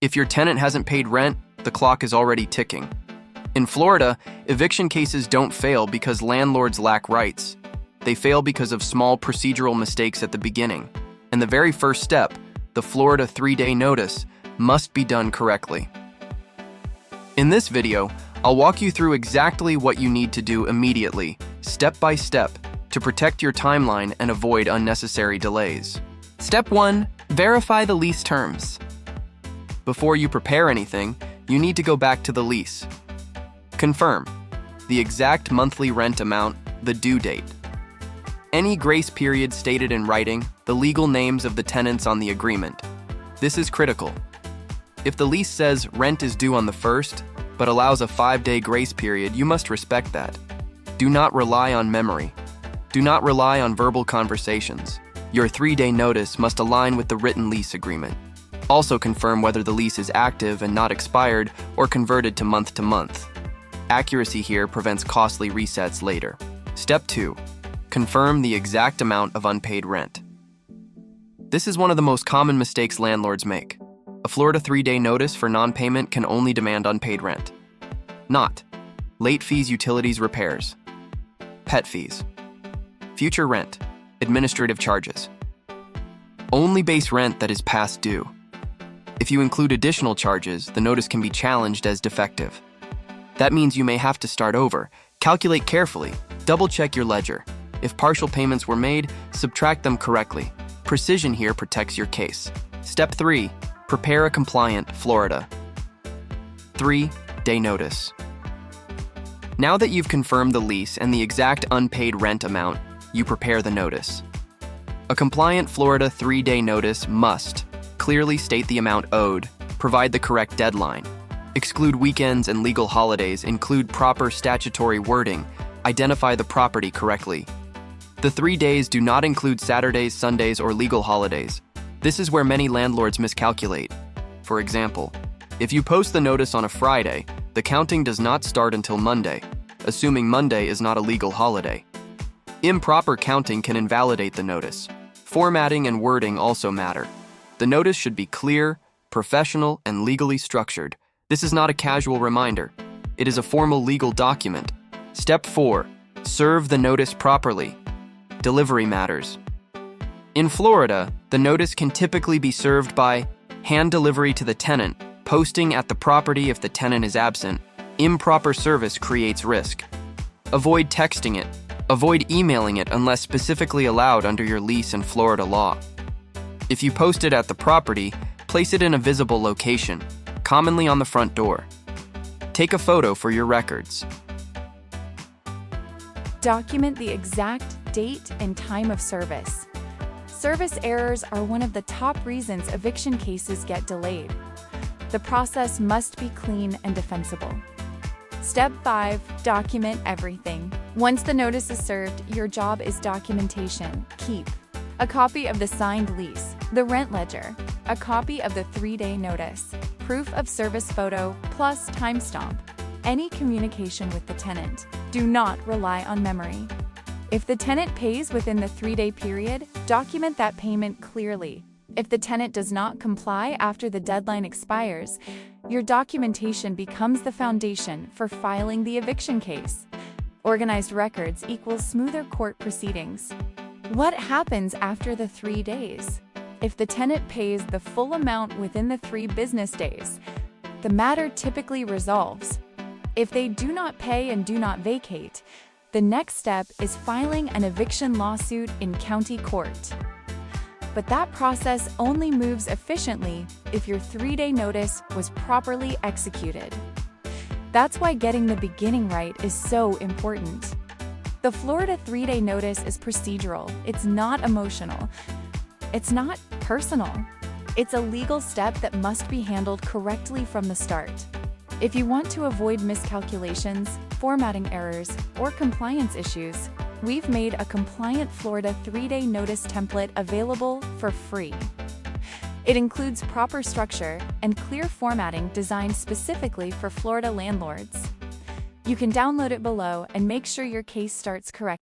If your tenant hasn't paid rent, the clock is already ticking. In Florida, eviction cases don't fail because landlords lack rights. They fail because of small procedural mistakes at the beginning. And the very first step, the Florida 3-day notice, must be done correctly. In this video, I'll walk you through exactly what you need to do immediately, step by step, to protect your timeline and avoid unnecessary delays. Step 1. Verify the lease terms. Before you prepare anything, you need to go back to the lease. Confirm the exact monthly rent amount, the due date, any grace period stated in writing, the legal names of the tenants on the agreement. This is critical. If the lease says rent is due on the 1st, but allows a 5-day grace period, you must respect that. Do not rely on memory. Do not rely on verbal conversations. Your 3-day notice must align with the written lease agreement. Also confirm whether the lease is active and not expired or converted to month. Accuracy here prevents costly resets later. Step 2. Confirm the exact amount of unpaid rent. This is one of the most common mistakes landlords make. A Florida 3-day notice for non-payment can only demand unpaid rent. Not late fees, utilities, repairs, pet fees, future rent, administrative charges. Only base rent that is past due. If you include additional charges, the notice can be challenged as defective. That means you may have to start over. Calculate carefully. Double-check your ledger. If partial payments were made, subtract them correctly. Precision here protects your case. Step 3. Prepare a compliant Florida 3-day notice. Now that you've confirmed the lease and the exact unpaid rent amount, you prepare the notice. A compliant Florida 3-day notice must clearly state the amount owed, provide the correct deadline, exclude weekends and legal holidays, include proper statutory wording, identify the property correctly. The 3 days do not include Saturdays, Sundays, or legal holidays. This is where many landlords miscalculate. For example, if you post the notice on a Friday, the counting does not start until Monday, assuming Monday is not a legal holiday. Improper counting can invalidate the notice. Formatting and wording also matter. The notice should be clear, professional, and legally structured. This is not a casual reminder. It is a formal legal document. Step 4. Serve the notice properly. Delivery matters. In Florida, the notice can typically be served by hand delivery to the tenant, posting at the property if the tenant is absent. Improper service creates risk. Avoid texting it. Avoid emailing it unless specifically allowed under your lease and Florida law. If you post it at the property, place it in a visible location, commonly on the front door. Take a photo for your records. Document the exact date and time of service. Service errors are one of the top reasons eviction cases get delayed. The process must be clean and defensible. Step 5. Document everything. Once the notice is served, your job is documentation. Keep a copy of the signed lease, the rent ledger, a copy of the 3-day notice, proof of service photo plus timestamp, any communication with the tenant. Do not rely on memory. If the tenant pays within the 3-day period, document that payment clearly. If the tenant does not comply after the deadline expires, your documentation becomes the foundation for filing the eviction case. Organized records equals smoother court proceedings. What happens after the 3 days? If the tenant pays the full amount within the 3 business days, the matter typically resolves. If they do not pay and do not vacate, the next step is filing an eviction lawsuit in county court. But that process only moves efficiently if your 3-day notice was properly executed. That's why getting the beginning right is so important. The Florida 3-day notice is procedural. It's not emotional. It's not personal. It's a legal step that must be handled correctly from the start. If you want to avoid miscalculations, formatting errors, or compliance issues, we've made a compliant Florida 3-day notice template available for free. It includes proper structure and clear formatting designed specifically for Florida landlords. You can download it below and make sure your case starts correctly.